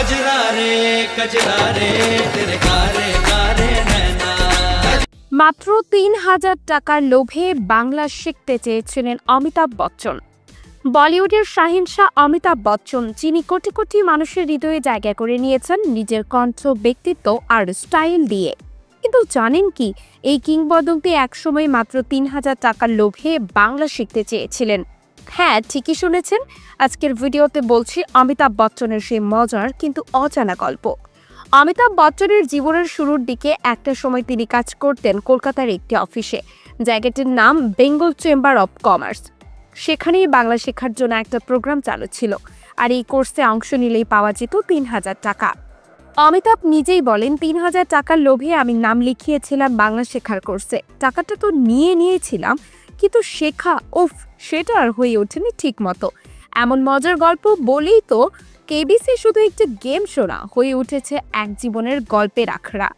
कजरा रे तेरे कारे कारे नैना। মাত্র ৩,০০০ টাকার লোভে বাংলা শিখতে চেয়েছিলেন অমিতাভ বচ্চন। বলিউডের শাহিনশাহ অমিতাভ বচ্চন, যিনি কোটি কোটি মানুষের হৃদয়ে জায়গা করে নিয়েছেন নিজের কণ্ঠ, ব্যক্তিত্ব আর স্টাইল দিয়ে। কিন্তু জানেন কি, এই কিংবদন্তি একসময় মাত্র ৩,০০০ টাকার লোভে বাংলা শিখতে চেয়েছিলেন। হ্যাঁ, ঠিকই শুনেছেন, আজকের ভিডিওতে বলছি অমিতাভ বচ্চনের সেই মজার কিন্তু অজানা গল্প। অমিতাভ বচ্চনের জীবনের শুরুর দিকে একটা সময় তিনি কাজ করতেন কলকাতার একটি অফিসে। জায়গাটির নাম বেঙ্গল চেম্বার অব কমার্স। সেখানেই বাংলা শেখার জন্য একটা প্রোগ্রাম চালু ছিল, আর এই কোর্সে অংশ নিলেই পাওয়া যেত ৩,০০০ টাকা। অমিতাভ নিজেই বলেন, ৩,০০০ টাকার লোভে আমি নাম লিখিয়েছিলাম বাংলা শেখার কোর্সে। টাকাটা তো নিয়েছিলাম, কিন্তু শেখা সেটা আর হয়ে ওঠেনি ঠিক মতো। এমন মজার গল্প বলেই তো কেবিসি শুধু একটি গেম শো না, হয়ে উঠেছে এক জীবনের গল্পের আখড়া।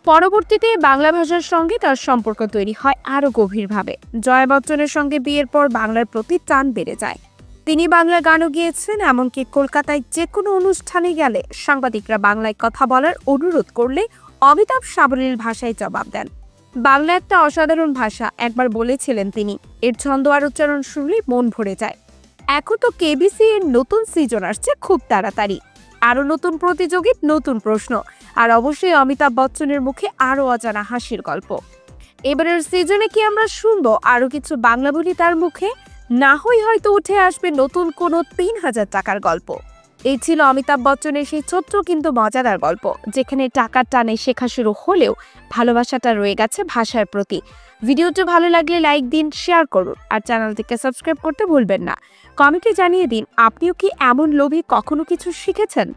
পরবর্তীতে বাংলা ভাষার সঙ্গে তার সম্পর্ক তৈরি হয় আরও গভীরভাবে। জয়া বচ্চনের সঙ্গে বিয়ের পর বাংলার প্রতি টান বেড়ে যায়। তিনি বাংলা গানও গেয়েছেন, এমনকি কলকাতায় যে কোনো অনুষ্ঠানে গেলে সাংবাদিকরা বাংলায় কথা বলার অনুরোধ করলে অমিতাভ সাবলীল ভাষায় জবাব দেন। বাংলা একটা অসাধারণ ভাষা, একবার বলেছিলেন তিনি। এর ছন্দ আর উচ্চারণ শুনলেই মন ভরে যায়। এখন তো কেবিসি এর নতুন সিজন আসছে খুব তাড়াতাড়ি। আরও নতুন প্রতিযোগী, নতুন প্রশ্ন, আর অবশ্যই অমিতাভ বচ্চনের মুখে আরও অজানা হাসির গল্প। এবারের সিজনে কি আমরা শুনবো আরও কিছু বাংলা বলি তার মুখে? না হয়তো উঠে আসবে নতুন কোনো ৩,০০০ টাকার গল্প। এই ছিল অমিতাভ বচ্চনের সেই ছোট্ট কিন্তু মজাদার গল্প, যেখানে টাকার টানে শেখা শুরু হলেও ভালোবাসাটা রয়ে গেছে ভাষার প্রতি। ভিডিওটি ভালো লাগলে লাইক দিন, শেয়ার করুন, আর চ্যানেলটিকে সাবস্ক্রাইব করতে ভুলবেন না। কমেন্টে জানিয়ে দিন, আপনিও কি এমন লোভে কখনো কিছু শিখেছেন?